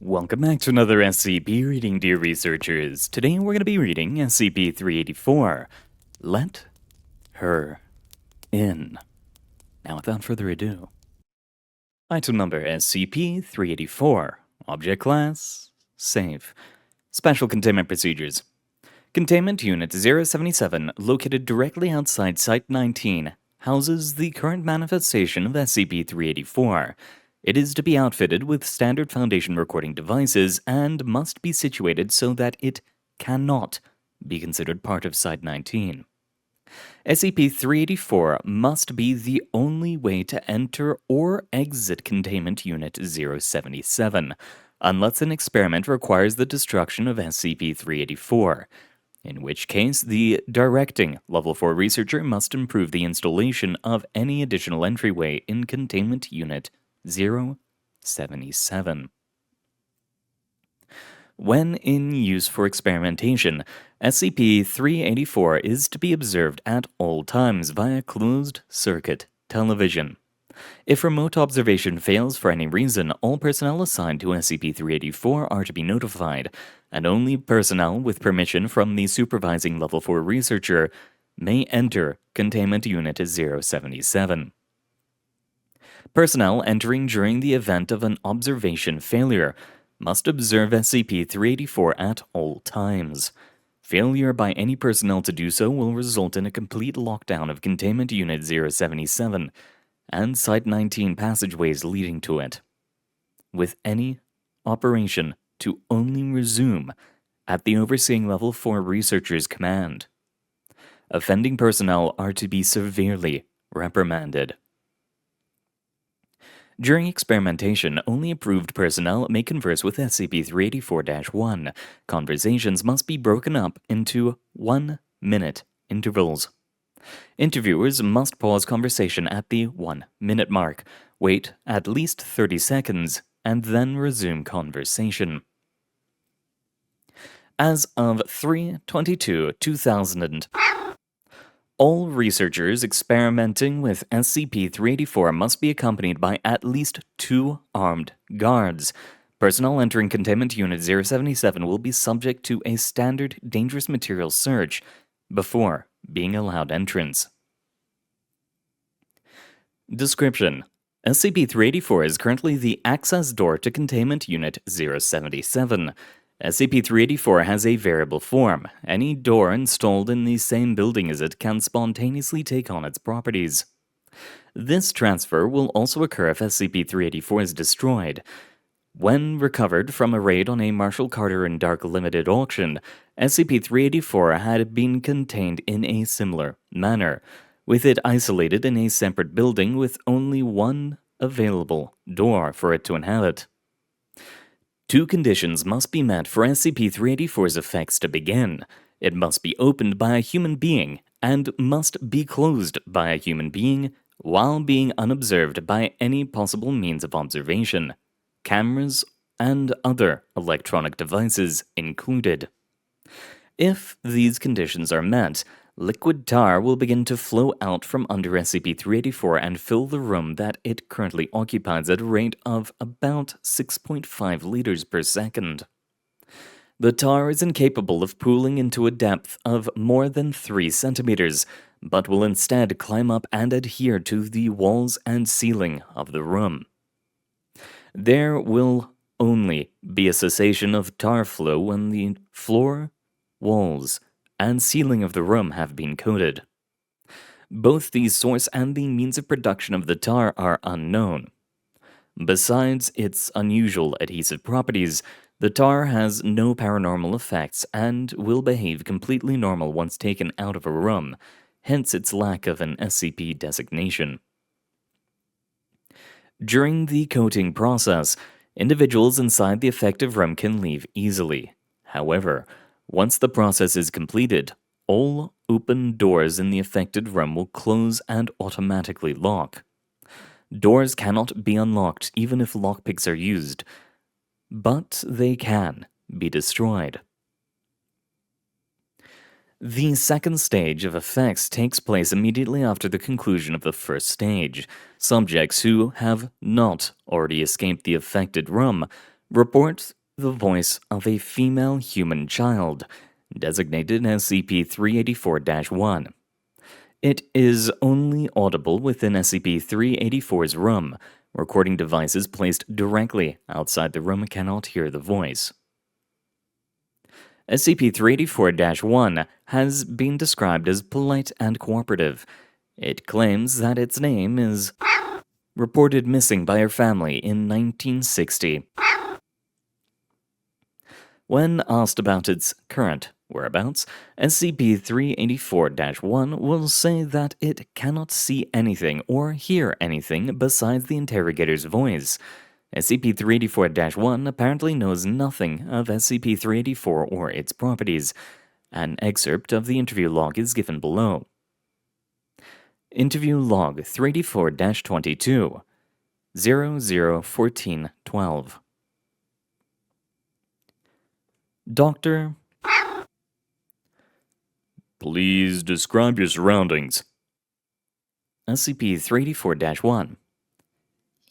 Welcome back to another SCP reading, dear researchers. Today we're going to be reading SCP-384. Let her in. Now without further ado. Item number SCP-384. Object class, safe. Special containment procedures. Containment Unit 077, located directly outside Site-19, houses the current manifestation of SCP-384. It is to be outfitted with standard Foundation recording devices and must be situated so that it cannot be considered part of Site-19. SCP-384 must be the only way to enter or exit Containment Unit 077, unless an experiment requires the destruction of SCP-384, in which case the directing Level 4 researcher must improve the installation of any additional entryway in Containment Unit 077. When in use for experimentation, SCP-384 is to be observed at all times via closed-circuit television. If remote observation fails for any reason, all personnel assigned to SCP-384 are to be notified, and only personnel with permission from the supervising Level 4 researcher may enter Containment Unit 077. Personnel entering during the event of an observation failure must observe SCP-384 at all times. Failure by any personnel to do so will result in a complete lockdown of Containment Unit 077 and Site-19 passageways leading to it, with any operation to only resume at the overseeing Level 4 researcher's command. Offending personnel are to be severely reprimanded. During experimentation, only approved personnel may converse with SCP-384-1. Conversations must be broken up into 1-minute intervals. Interviewers must pause conversation at the 1-minute mark, wait at least 30 seconds, and then resume conversation. As of 3/22/2000, all researchers experimenting with SCP-384 must be accompanied by at least 2 armed guards. Personnel entering Containment Unit 077 will be subject to a standard dangerous materials search before being allowed entrance. Description: SCP-384 is currently the access door to Containment Unit 077. SCP-384 has a variable form. Any door installed in the same building as it can spontaneously take on its properties. This transfer will also occur if SCP-384 is destroyed. When recovered from a raid on a Marshall Carter and Dark Limited auction, SCP-384 had been contained in a similar manner, with it isolated in a separate building with only one available door for it to inhabit. 2 conditions must be met for SCP-384's effects to begin. It must be opened by a human being and must be closed by a human being while being unobserved by any possible means of observation, cameras, and other electronic devices included. If these conditions are met, liquid tar will begin to flow out from under SCP-384 and fill the room that it currently occupies at a rate of about 6.5 liters per second. The tar is incapable of pooling into a depth of more than 3 centimeters, but will instead climb up and adhere to the walls and ceiling of the room. There will only be a cessation of tar flow when the floor, walls, and ceiling of the room have been coated. Both the source and the means of production of the tar are unknown. Besides its unusual adhesive properties, the tar has no paranormal effects and will behave completely normal once taken out of a room, hence its lack of an SCP designation. During the coating process, individuals inside the affected room can leave easily. However, once the process is completed, all open doors in the affected room will close and automatically lock. Doors cannot be unlocked even if lockpicks are used, but they can be destroyed. The second stage of effects takes place immediately after the conclusion of the first stage. Subjects who have not already escaped the affected room report the voice of a female human child, designated SCP-384-1. It is only audible within SCP-384's room. Recording devices placed directly outside the room cannot hear the voice. SCP-384-1 has been described as polite and cooperative. It claims that its name is reported missing by her family in 1960. When asked about its current whereabouts, SCP-384-1 will say that it cannot see anything or hear anything besides the interrogator's voice. SCP-384-1 apparently knows nothing of SCP-384 or its properties. An excerpt of the interview log is given below. Interview log 384-22 001412. Doctor, please describe your surroundings. SCP-384-1.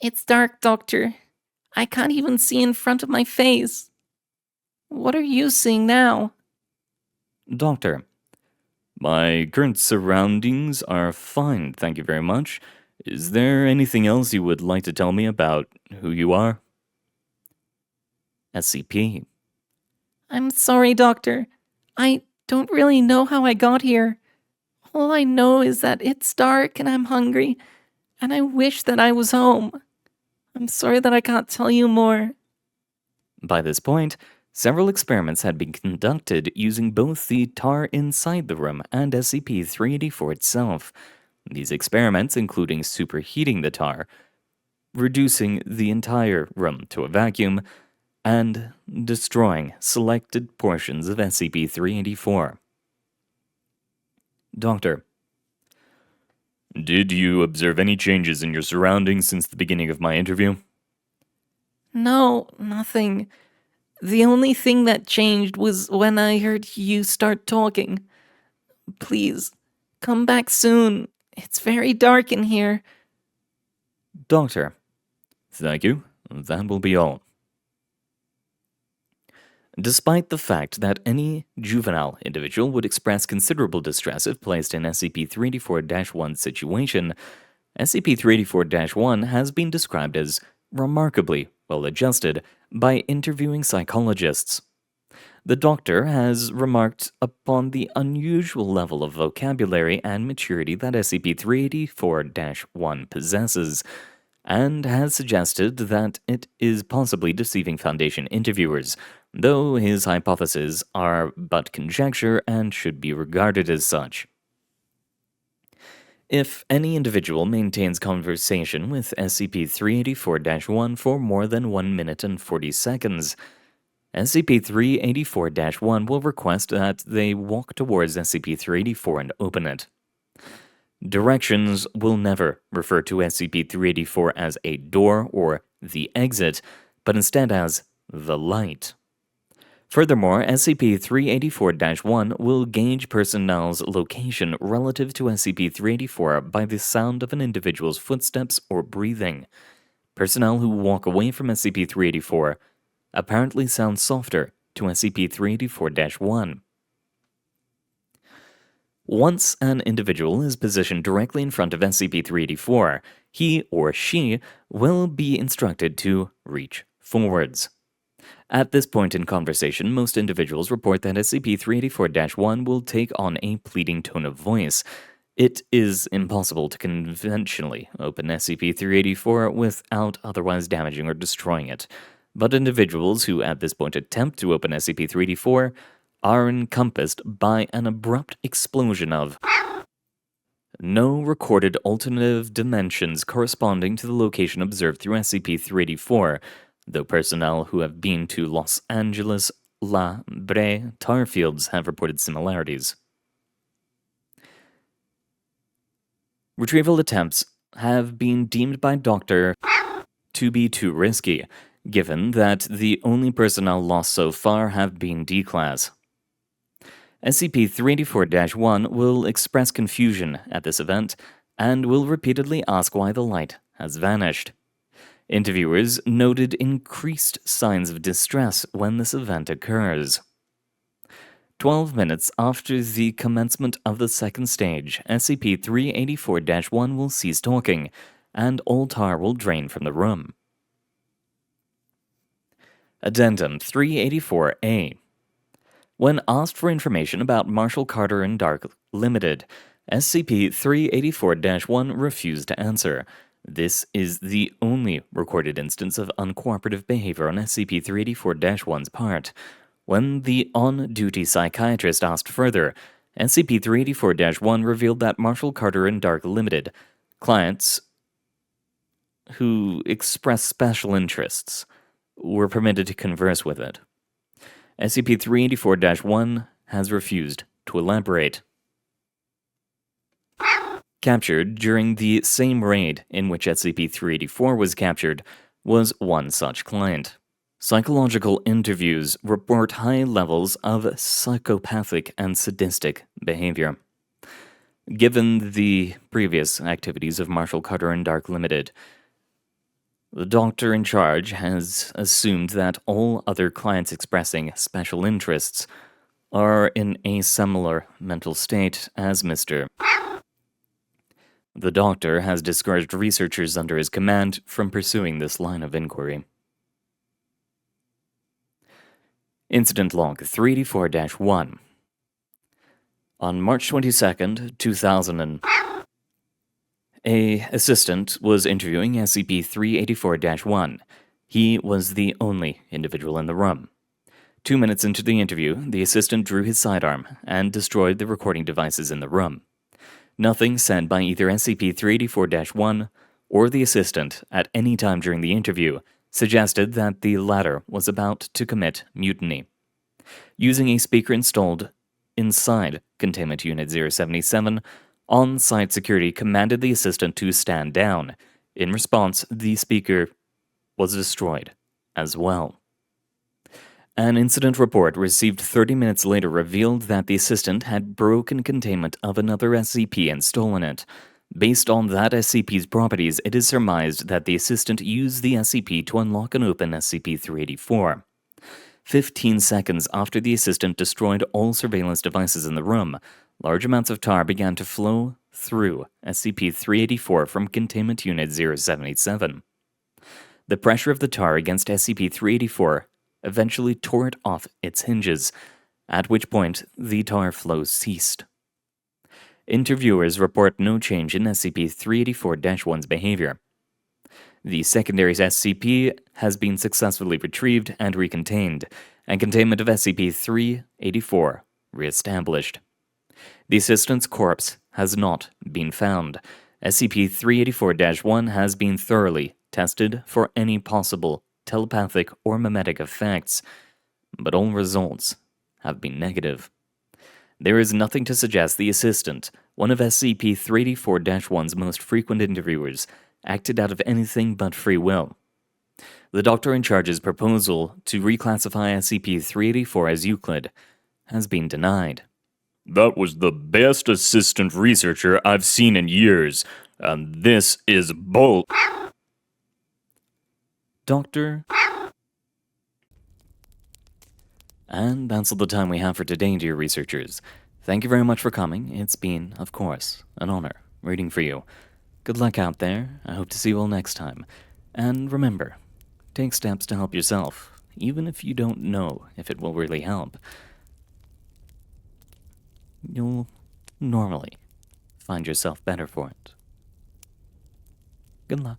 It's dark, Doctor. I can't even see in front of my face. What are you seeing now? Doctor, my current surroundings are fine, thank you very much. Is there anything else you would like to tell me about who you are? SCP. I'm sorry, Doctor. I don't really know how I got here. All I know is that it's dark and I'm hungry, and I wish that I was home. I'm sorry that I can't tell you more. By this point, several experiments had been conducted using both the tar inside the room and SCP-384 itself. These experiments including superheating the tar, reducing the entire room to a vacuum, and destroying selected portions of SCP-384. Doctor, did you observe any changes in your surroundings since the beginning of my interview? No, nothing. The only thing that changed was when I heard you start talking. Please, come back soon. It's very dark in here. Doctor, thank you. That will be all. Despite the fact that any juvenile individual would express considerable distress if placed in SCP-384-1 situation, SCP-384-1 has been described as remarkably well-adjusted by interviewing psychologists. The doctor has remarked upon the unusual level of vocabulary and maturity that SCP-384-1 possesses, and has suggested that it is possibly deceiving Foundation interviewers, though his hypotheses are but conjecture and should be regarded as such. If any individual maintains conversation with SCP-384-1 for more than 1 minute and 40 seconds, SCP-384-1 will request that they walk towards SCP-384 and open it. Directions will never refer to SCP-384 as a door or the exit, but instead as the light. Furthermore, SCP-384-1 will gauge personnel's location relative to SCP-384 by the sound of an individual's footsteps or breathing. Personnel who walk away from SCP-384 apparently sound softer to SCP-384-1. Once an individual is positioned directly in front of SCP-384, he or she will be instructed to reach forwards. At this point in conversation, most individuals report that SCP-384-1 will take on a pleading tone of voice. It is impossible to conventionally open SCP-384 without otherwise damaging or destroying it, but individuals who at this point attempt to open SCP-384 are encompassed by an abrupt explosion of no recorded alternative dimensions corresponding to the location observed through SCP-384, though personnel who have been to Los Angeles, La Brea tar fields have reported similarities. Retrieval attempts have been deemed by Dr. to be too risky, given that the only personnel lost so far have been D-Class. SCP-384-1 will express confusion at this event and will repeatedly ask why the light has vanished. Interviewers noted increased signs of distress when this event occurs. 12 minutes after the commencement of the second stage, SCP-384-1 will cease talking, and all tar will drain from the room. Addendum 384-A. When asked for information about Marshall Carter and Dark Limited, SCP-384-1 refused to answer. This is the only recorded instance of uncooperative behavior on SCP-384-1's part. When the on-duty psychiatrist asked further, SCP-384-1 revealed that Marshall Carter and Dark Limited, clients who express special interests, were permitted to converse with it. SCP-384-1 has refused to elaborate. Captured during the same raid in which SCP-384 was captured was one such client. Psychological interviews report high levels of psychopathic and sadistic behavior. Given the previous activities of Marshall Carter and Dark Limited, the doctor in charge has assumed that all other clients expressing special interests are in a similar mental state as Mr. The doctor has discouraged researchers under his command from pursuing this line of inquiry. Incident Log 384-1. On March 22nd, 2000, a assistant was interviewing SCP-384-1. He was the only individual in the room. 2 minutes into the interview, the assistant drew his sidearm and destroyed the recording devices in the room. Nothing said by either SCP-384-1 or the assistant at any time during the interview suggested that the latter was about to commit mutiny. Using a speaker installed inside Containment Unit 077, on-site security commanded the assistant to stand down. In response, the speaker was destroyed as well. An incident report received 30 minutes later revealed that the assistant had broken containment of another SCP and stolen it. Based on that SCP's properties, it is surmised that the assistant used the SCP to unlock and open SCP-384. 15 seconds after the assistant destroyed all surveillance devices in the room, large amounts of tar began to flow through SCP-384 from Containment Unit 077. The pressure of the tar against SCP-384 eventually tore it off its hinges, at which point the tar flow ceased. Interviewers report no change in SCP-384-1's behavior. The secondary SCP has been successfully retrieved and recontained, and containment of SCP-384 reestablished. The assistant's corpse has not been found. SCP-384-1 has been thoroughly tested for any possible telepathic or mimetic effects, but all results have been negative. There is nothing to suggest the assistant, one of SCP-384-1's most frequent interviewers, acted out of anything but free will. The doctor in charge's proposal to reclassify SCP-384 as Euclid has been denied. That was the best assistant researcher I've seen in years, and this is bull. Doctor? And that's all the time we have for today, dear researchers. Thank you very much for coming. It's been, of course, an honor reading for you. Good luck out there. I hope to see you all next time. And remember, take steps to help yourself, even if you don't know if it will really help. You'll normally find yourself better for it. Good luck.